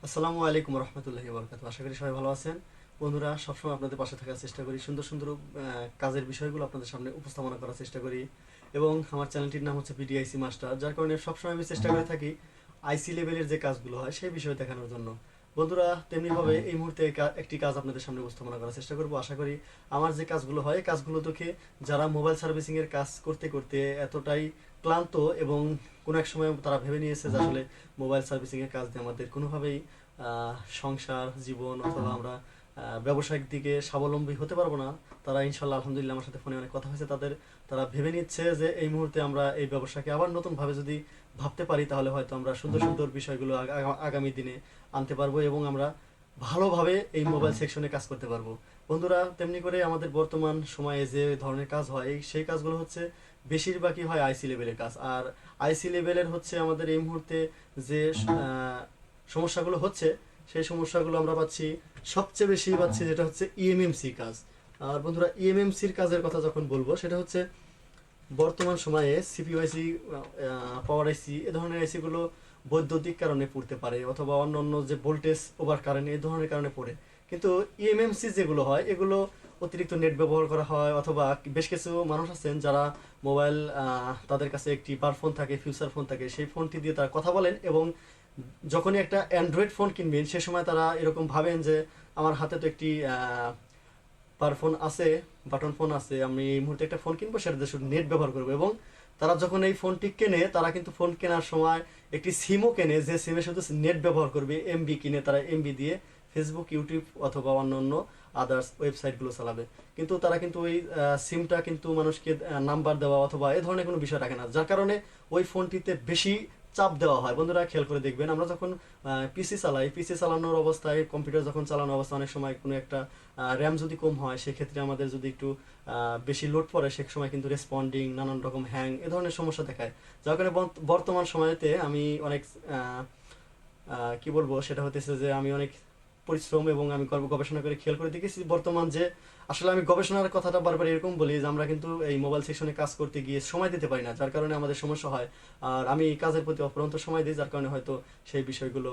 আসসালামু আলাইকুম রহমতুল্লাহি বরকাত। আশা করি সবাই ভালো আছেন। বন্ধুরা, সবসময় আপনাদের পাশে থাকার চেষ্টা করি, সুন্দর সুন্দর কাজের বিষয়গুলো আপনাদের সামনে উপস্থাপনা করার চেষ্টা করি। এবং আমার চ্যানেলটির নাম হচ্ছে বিডিআইসি মাস্টার, যার কারণে সবসময় আমি চেষ্টা করে থাকি আইসি লেভেলের যে কাজগুলো হয় সেই বিষয়ে দেখানোর জন্য। বন্ধুরা, তেমনিভাবে এই মুহূর্তে একটি কাজ আপনাদের সামনে উপস্থাপনা করার চেষ্টা করব। আশা করি আমার যে কাজগুলো হয় এই কাজগুলো দেখে যারা মোবাইল সার্ভিসিংয়ের কাজ করতে করতে এতটাই ক্লান্ত এবং কোনো এক সময় তারা ভেবে নিয়েছে যে আসলে মোবাইল সার্ভিসিংয়ের কাজ দিয়ে আমাদের কোনোভাবেই সংসার জীবন অথবা আমরা ব্যবসায়িক দিকে স্বাবলম্বী হতে পারবো না, তারা ইনশাল্লাহ আলহামদুলিল্লাহ আমার সাথে ফোনে অনেক কথা হয়েছে তাদের, তারা ভেবে নিচ্ছে যে এই মুহূর্তে আমরা এই ব্যবসাকে আবার নতুনভাবে যদি ভাবতে পারি তাহলে হয়তো আমরা সুন্দর সুন্দর বিষয়গুলো আগামী দিনে আনতে পারবো এবং আমরা ভালোভাবে এই মোবাইল সেকশনে কাজ করতে পারবো। বন্ধুরা, তেমনি করে আমাদের বর্তমান সময়ে যে ধরনের কাজ হয় সেই কাজগুলো হচ্ছে বেশিরভাগই হয় আইসি লেভেলের কাজ। আর আইসি লেভেলের হচ্ছে আমাদের এই মুহূর্তে যে সমস্যাগুলো হচ্ছে সেই সমস্যাগুলো আমরা পাচ্ছি, সবচেয়ে বেশি পাচ্ছি যেটা হচ্ছে ইএমএমসি কাজ। আর বন্ধুরা, ইএমএমসির কাজের কথা যখন বলবো সেটা হচ্ছে বর্তমান সময়ে সিপিইউ আইসি, পাওয়ার আইসি, এ ধরনের আইসিগুলো বৈদ্যুতিক কারণে পড়তে পারে অথবা অন্য অন্য যে ভোল্টেজ ওভার কারেন্ট এই ধরনের কারণে পড়ে। কিন্তু ইএমএমসি যেগুলো হয় এগুলো অতিরিক্ত নেট ব্যবহার করা হয় অথবা বেশ কিছু মানুষ আছেন যারা মোবাইল, তাদের কাছে একটি বার ফোন থাকে, ফিউচার ফোন থাকে, সেই ফোনটি দিয়ে তারা কথা বলেন এবং যখনই একটা অ্যান্ড্রয়েড ফোন কিনবেন সে সময় তারা এরকম ভাবেন যে আমার হাতে তো একটি পার ফোন আছে, বাটন ফোন আছে, আমি এই মুহূর্তে একটা ফোন কিনবো সেটাতে শুধু নেট ব্যবহার করবো। এবং তারা যখন এই ফোনটি কেনে তারা কিন্তু ফোন কেনার সময় একটি সিমও কেনে, যে সিমে শুধু নেট ব্যবহার করবে, এমবি কিনে তারা এমবি দিয়ে ফেসবুক, ইউটিউব অথবা অন্য অন্য আদার্স ওয়েবসাইটগুলো চালাবে। কিন্তু তারা কিন্তু ওই সিমটা কিন্তু মানুষকে নাম্বার দেওয়া অথবা এ ধরনের কোনো বিষয় রাখে না, যার কারণে ওই ফোনটিতে বেশি চাপ দেওয়া হয়। বন্ধুরা, খেয়াল করে দেখবেন, আমরা যখন পিসি চালাই, পিসি চালানোর অবস্থায়, কম্পিউটার যখন চালানোর অবস্থায় অনেক সময় কোনো একটা র্যাম যদি কম হয় সেক্ষেত্রে আমাদের যদি একটু বেশি লোড পড়ে সে সময় কিন্তু রেসপন্ডিং, নানান রকম হ্যাং এ ধরনের সমস্যা দেখায়। যার কারণে বর্তমান সময়তে আমি অনেক কি বলবো, সেটা হতেছে যে আমি অনেক পরিশ্রম এবং আমি গবেষণা করে খেয়াল করে দেখেছি বর্তমান যে আসলে আমি গবেষণার কথাটা বারবার এরকম বলি যে আমরা কিন্তু এই মোবাইল সেকশনে কাজ করতে গিয়ে সময় দিতে পারি না, যার কারণে আমাদের সমস্যা হয়। আর আমি এই কাজের প্রতি অপরন্ত সময় দিই, যার কারণে হয়তো সেই বিষয়গুলো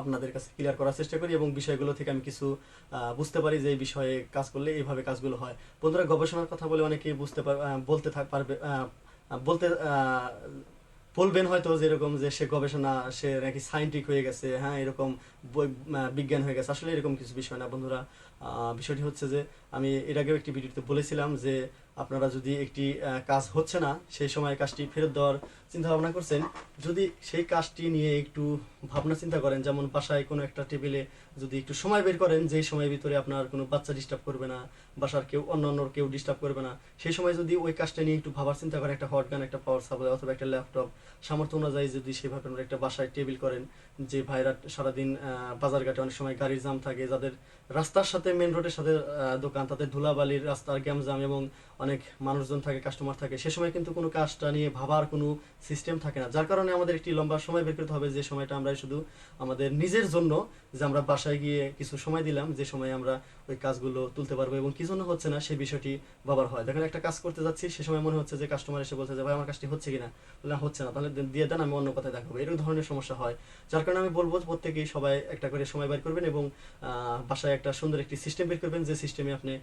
আপনাদের কাছে ক্লিয়ার করার চেষ্টা করি এবং বিষয়গুলো থেকে আমি কিছু বুঝতে পারি যে এই বিষয়ে কাজ করলে এইভাবে কাজগুলো হয়। বন্ধুরা, গবেষণার কথা বলে অনেকেই বলতে বলতে বলবেন হয়তো যেরকম যে সে গবেষণা, সে নাকি সায়েন্টিফিক হয়ে গেছে, হ্যাঁ এরকম বিজ্ঞান হয়ে গেছে। আসলে এরকম কিছু বিষয় না বন্ধুরা। বিষয়টি হচ্ছে যে আমি এর আগেও একটি ভিডিওতে বলেছিলাম যে আপনারা যদি একটি কাজ হচ্ছে না সেই সময় কাজটি ফেরত দেওয়ার চিন্তা ভাবনা করছেন, যদি সেই কাজটি নিয়ে একটু ভাবনা চিন্তা করেন, যেমন বাসায় কোনো একটা টেবিলে যদি একটু সময় বের করেন যেই সময়ের ভিতরে আপনার কোনো বাচ্চা ডিস্টার্ব করবে না, বাসার কেউ অন্য কেউ ডিস্টার্ব করবে না, সেই সময় যদি ওই কাজটা নিয়ে একটু ভাবার চিন্তা করেন, একটা হট গান, একটা পাওয়ার সাপ্লাই অথবা একটা ল্যাপটপ সামর্থ্য অনুযায়ী যদি সেভাবে আপনারা একটা বাসায় টেবিল করেন, যে ভাইরা সারাদিন বাজারঘাটে অনেক সময় গাড়ির জাম থাকে, যাদের রাস্তার সাথে মেন রোডের সাথে দোকান, তাদের ধুলাবালির রাস্তার গ্যামজাম এবং অনেক মানুষজন থাকে, কাস্টমার থাকে, সে সময় কিন্তু কোনো কাজটা নিয়ে ভাবার কোনো সিস্টেম থাকে না। যার কারণে আমাদের একটি লম্বা সময় বের করতে হবে যে সময়টা আমরা শুধু আমাদের নিজের জন্য, যে আমরা বাসায় গিয়ে কিছু সময় দিলাম, যে সময় আমরা ওই কাজগুলো তুলতে পারবো এবং কি জন্য হচ্ছে না সেই বিষয়টি ভাবার হয়। দেখেন, একটা কাজ করতে যাচ্ছি সে সময় মনে হচ্ছে যে কাস্টমার এসে বলছে যে ভাই আমার কাজটি হচ্ছে কিনা, না হচ্ছে না, তাহলে দিয়ে দেন, আমি অন্য কথায় দেখাবো, এরকম ধরনের সমস্যা হয়। যার কারণে আমি বলবো প্রত্যেকেই সবাই একটা করে সময় বের করবেন এবং বাসায় একটা সুন্দর একটি সিস্টেম বের করবেন, যে সিস্টেমে আপনি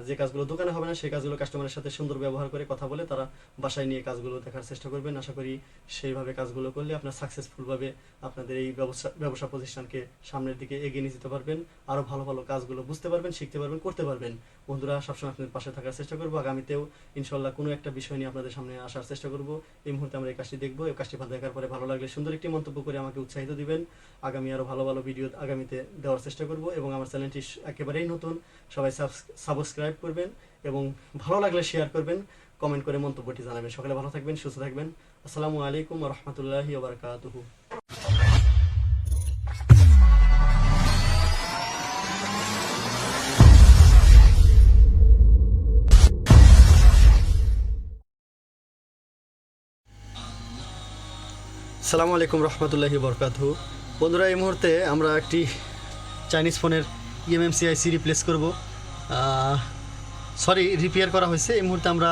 যে কাজগুলো দোকানে হবে না সেই কাজগুলো কাস্টমারের সাথে সুন্দর ব্যবহার করে কথা বলে তারা বাসায় নিয়ে কাজগুলো দেখার চেষ্টা করবেন। আশা করি সেইভাবে কাজগুলো করলে আপনার সাকসেসফুলভাবে আপনাদের এই ব্যবসা প্রতিষ্ঠানকে সামনের দিকে এগিয়ে নিয়ে যেতে পারবেন, আরও ভালো ভালো কাজগুলো বুঝতে পারবেন, শিখতে পারবেন, করতে পারবেন। বন্ধুরা, সবসময় আপনাদের পাশে থাকার চেষ্টা করবো, আগামীতেও ইনশাল্লাহ কোনো একটা বিষয় নিয়ে আপনাদের সামনে আসার চেষ্টা করবো। এই মুহূর্তে আমরা এই কাজটি দেখবো, এই কাজটি দেখার পরে ভালো লাগলে সুন্দর একটি মন্তব্য করে আমাকে উৎসাহিত দিবেন। আগামী আরও ভালো ভালো ভিডিও আগামীতে দেওয়ার চেষ্টা করব এবং আমার চ্যানেলটি একেবারেই নতুন, সবাই সাবস্ক্রাইব করবেন এবং ভালো লাগলে শেয়ার করবেন, কমেন্ট করে মন্তব্যটি জানাবেন। সকালে ভালো থাকবেন, সুস্থ থাকবেন। আসসালামু আলাইকুম ওয়া রাহমাতুল্লাহি ওয়া বারাকাতুহু। আসসালামু আলাইকুম রহমতুল্লাহি বরকাতহু। বন্ধুরা, এই মুহূর্তে আমরা একটি চাইনিজ ফোনের ইএমএমসি আইসি রিপ্লেস করব, রিপেয়ার করা হয়েছে। এই মুহূর্তে আমরা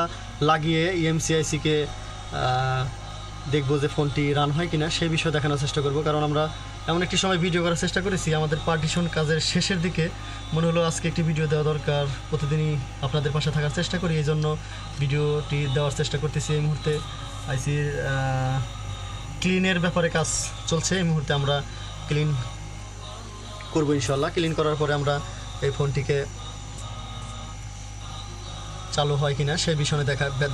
লাগিয়ে ইএমসি আইসিকে দেখবো যে ফোনটি রান হয় কিনা সেই বিষয়ে দেখানোর চেষ্টা করব। কারণ আমরা এমন একটি সময় ভিডিও করার চেষ্টা করেছি, আমাদের পার্টিশন কাজের শেষের দিকে মনে হলো আজকে একটি ভিডিও দেওয়া দরকার, প্রতিদিনই আপনাদের পাশে থাকার চেষ্টা করি, এই জন্য ভিডিওটি দেওয়ার চেষ্টা করতেছি। এই মুহূর্তে আইসির ক্লিনের ব্যাপারে কাজ চলছে, এই মুহূর্তে আমরা ক্লিন করবো ইনশাল্লাহ। ক্লিন করার পরে আমরা এই ফোনটিকে চালু হয় কিনা সেই বিষয়ে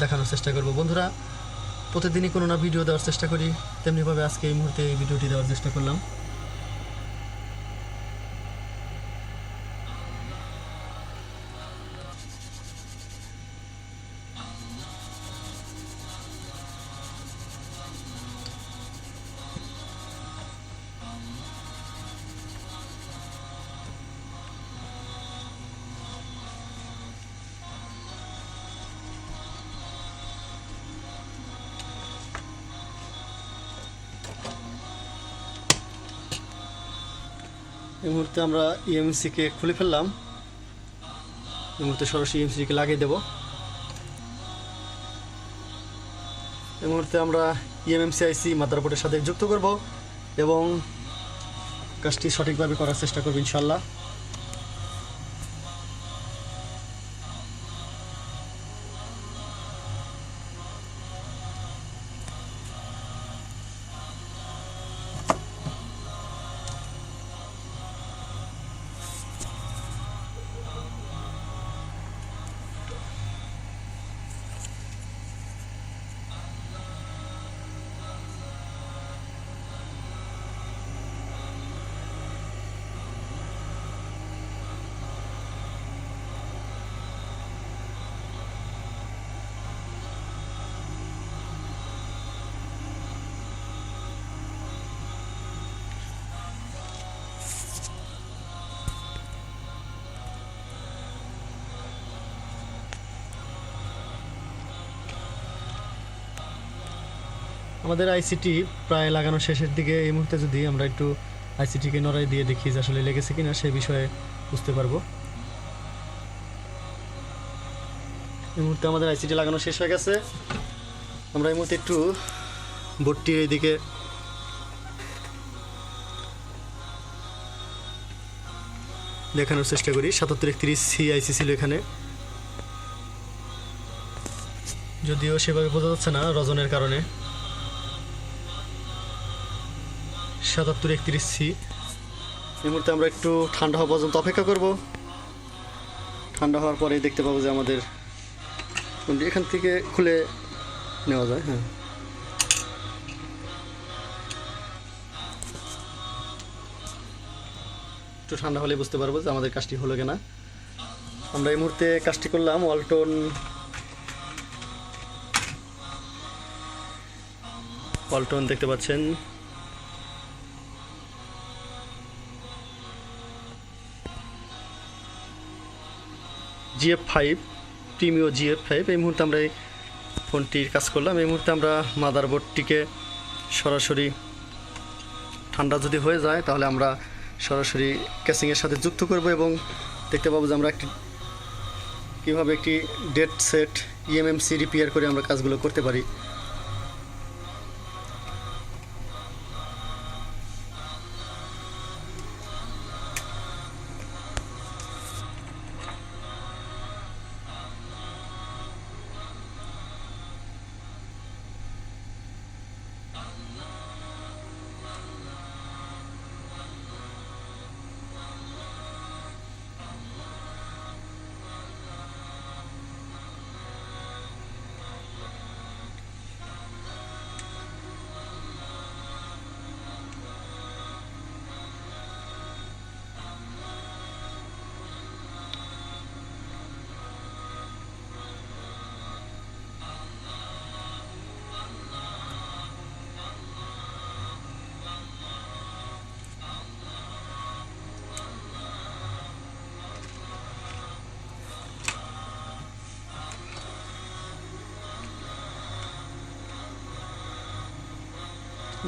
দেখানোর চেষ্টা করব। বন্ধুরা, প্রতিদিনই কোনো না ভিডিও দেওয়ার চেষ্টা করি, তেমনিভাবে আজকে এই মুহূর্তে এই ভিডিওটি দেওয়ার চেষ্টা করলাম। এই মুহূর্তে আমরা ইএমসিকে খুলে ফেললাম, এই মুহূর্তে সরাসরি ইএমসিকে লাগিয়ে দেব। এই মুহূর্তে আমরা ইএমএমসি আইসি মাদারবোর্ডের সাথে যুক্ত করব এবং কাজটি সঠিকভাবে করার চেষ্টা করব ইনশাল্লাহ। আমাদের আইসিটি প্রায় লাগানো শেষের দিকে। এই মুহূর্তে যদি আমরা একটু আইসিটিকে নড়াই দিয়ে দেখি যে আসলে লেগেছে কিনা সেই বিষয়ে বুঝতে পারবো। এই মুহূর্তে আমাদের আইসিটি লাগানো শেষ হয়ে গেছে। আমরা এই মুহূর্তে একটু বোর্ডটির এইদিকে দেখানোর চেষ্টা করি। 7731C আইসি ছিল এখানে, যদিও সেভাবে বোঝা যাচ্ছে না রজনের কারণে। 7731C। এই মুহূর্তে আমরা একটু ঠান্ডা হওয়া পর্যন্ত অপেক্ষা করব। ঠান্ডা হওয়ার পরে দেখতে পাবো যে আমাদের এখান থেকে খুলে নেওয়া যায়। হ্যাঁ, একটু ঠান্ডা হলে বুঝতে পারবো যে আমাদের কাজটি হলো কিনা। আমরা এই মুহূর্তে কাজটি করলাম ওয়ালটন দেখতে পাচ্ছেন। GF5 Premio GF5। এই মুহূর্তে আমরা এই ফোনটির কাজ করলাম। এই মুহূর্তে আমরা মাদারবোর্ডটিকে সরাসরি ঠান্ডা যদি হয়ে যায় তাহলে আমরা সরাসরি ক্যাসিংয়ের সাথে যুক্ত করব এবং দেখতে পাবো যে আমরা কীভাবে একটি ডেড সেট ইএমএমসি রিপেয়ার করে আমরা কাজগুলো করতে পারি।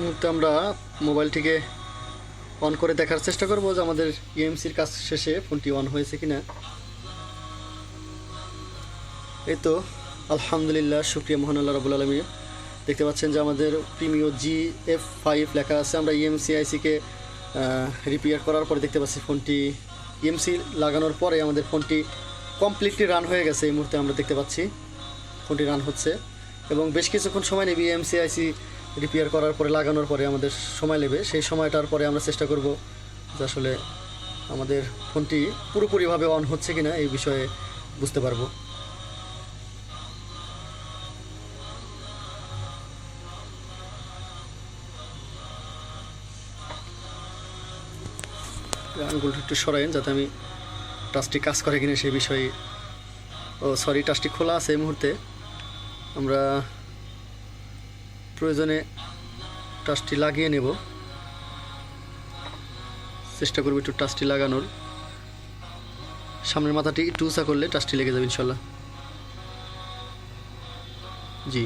মুহূর্তে আমরা মোবাইলটিকে অন করে দেখার চেষ্টা করব যে আমাদের ইএমসির কাজ শেষে ফোনটি অন হয়েছে কিনা। এই তো আলহামদুলিল্লাহ, শুকরিয়া মহান আল্লাহ রাব্বুল আলামিন। দেখতে পাচ্ছেন যে আমাদের প্রিমিও GF5 লেখা আছে। আমরা EMC-IC-কে রিপেয়ার করার পরে দেখতে পাচ্ছি ফোনটি EMC লাগানোর পরে আমাদের ফোনটি কমপ্লিটলি রান হয়ে গেছে। এই মুহূর্তে আমরা দেখতে পাচ্ছি ফোনটি রান হচ্ছে এবং বেশ কিছুক্ষণ সময় নেবে। EMC-IC রিপেয়ার করার পরে লাগানোর পরে আমাদের সময় নেবে। সেই সময়টার পরে আমরা চেষ্টা করব যে আসলে আমাদের ফোনটি পুরোপুরিভাবে অন হচ্ছে কিনা এই বিষয়ে বুঝতে পারবো। আঙুলটা একটু সরাইন যাতে আমি টাচটি কাজ করে কিনা সেই বিষয়ে। সরি, টাচটি খোলা আছে এই মুহূর্তে। আমরা প্রয়োজনে টাচটি লাগিয়ে নেব, চেষ্টা করব একটু টাচটি লাগানোর। সামনের মাথাটি একটু উঁচা করলে টাচটি লেগে যাবে ইনশাল্লাহ। জি,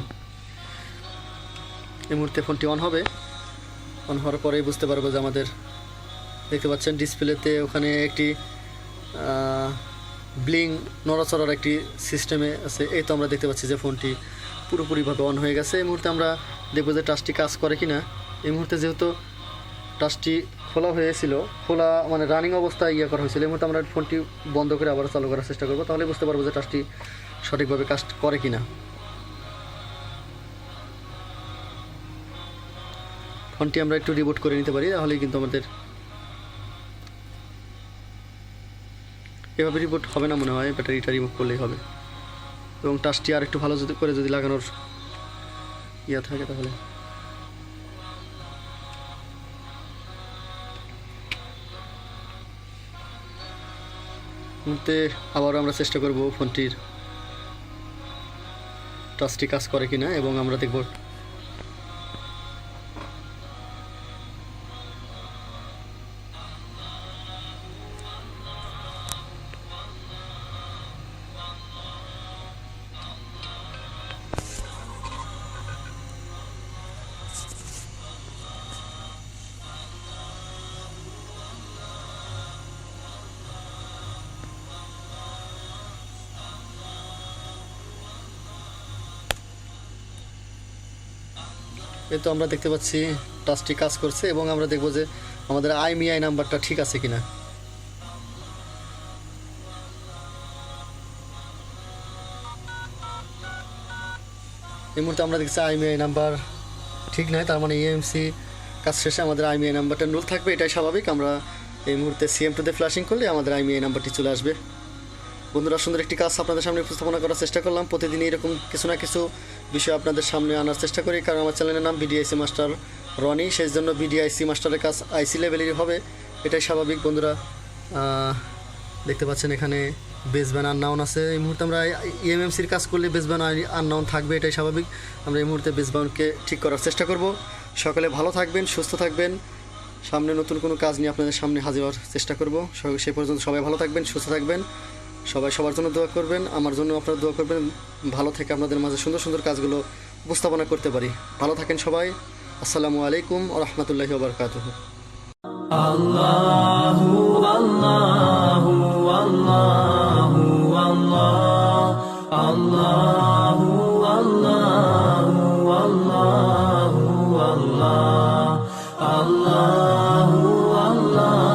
এই মুহূর্তে ফোনটি অন হবে। অন হওয়ার পরেই বুঝতে পারবো যে আমাদের দেখতে পাচ্ছেন ডিসপ্লেতে ওখানে একটি ব্লিং নড়াচড়ার একটি সিস্টেমে আছে। এই তো আমরা দেখতে পাচ্ছি যে ফোনটি পুরোপুরিভাবে অন হয়ে গেছে। এই মুহূর্তে আমরা দেখবো যে টাচটি কাজ করে কি না। এই মুহূর্তে যেহেতু টাচটি খোলা হয়েছিল, খোলা মানে রানিং অবস্থায় করা হয়েছিল, এই মুহূর্তে আমরা ফোনটি বন্ধ করে আবার চালু করার চেষ্টা করবো, তাহলে বুঝতে পারবো যে টাচটি সঠিকভাবে কাজ করে কি না। ফোনটি আমরা একটু রিবুট করে নিতে পারি, তাহলেই কিন্তু আমাদের এভাবে রিবুট হবে না মনে হয়, ব্যাটারিটা রিমুভ করলেই হবে। এবং টাচটি আর একটু ভালো করে যদি লাগানোর থাকে তাহলে মুহূর্তে আবারও আমরা চেষ্টা করব ফোনটির টাচটি কাজ করে কিনা এবং আমরা দেখব এই তো আমরা দেখতে পাচ্ছি টাচটি কাজ করছে এবং আমরা দেখব যে আমাদের IMEI নাম্বারটা ঠিক আছে কিনা। এই মুহূর্তে আমরা দেখছি IMEI নাম্বার ঠিক নয়, তার মানে EMC কাজ শেষে আমাদের IMEI নাম্বারটা নুল থাকবে, এটাই স্বাভাবিক। আমরা এই মুহূর্তে CM2 তে ফ্ল্যাশিং করলে আমাদের IMEI নাম্বারটি চলে আসবে। বন্ধুরা, সুন্দর একটি কাজ আপনাদের সামনে উপস্থাপনা করার চেষ্টা করলাম। প্রতিদিন এরকম কিছু না কিছু বিষয় আপনাদের সামনে আনার চেষ্টা করি, কারণ আমার চ্যানেলের নাম BDIC মাস্টার রনি, সেই জন্য BDIC মাস্টারের কাজ IC লেভেলেরই হবে, এটাই স্বাভাবিক। বন্ধুরা, দেখতে পাচ্ছেন এখানে বেসব্যান আননাউন আছে। এই মুহূর্তে আমরা EMMCর কাজ করলে বেসব্যান আননাউন থাকবে, এটাই স্বাভাবিক। আমরা এই মুহূর্তে বেসব্যানকে ঠিক করার চেষ্টা করব। সকলে ভালো থাকবেন, সুস্থ থাকবেন। সামনে নতুন কোনো কাজ নিয়ে আপনাদের সামনে হাজির হওয়ার চেষ্টা করব। সে পর্যন্ত সবাই ভালো থাকবেন, সুস্থ থাকবেন। সবাই সবার জন্য দোয়া করবেন, আমার জন্য আপনারা দোয়া করবেন, ভালো থেকে আপনাদের মাঝে সুন্দর সুন্দর কাজগুলো উপস্থাপনা করতে পারি। ভালো থাকেন সবাই। আসসালামু আলাইকুম ওয়া রাহমাতুল্লাহি ওয়া বারাকাতুহু। আল্লাহু আল্লাহু আল্লাহু আল্লাহ আল্লাহু আল্লাহু আল্লাহু আল্লাহ আল্লাহু আল্লাহ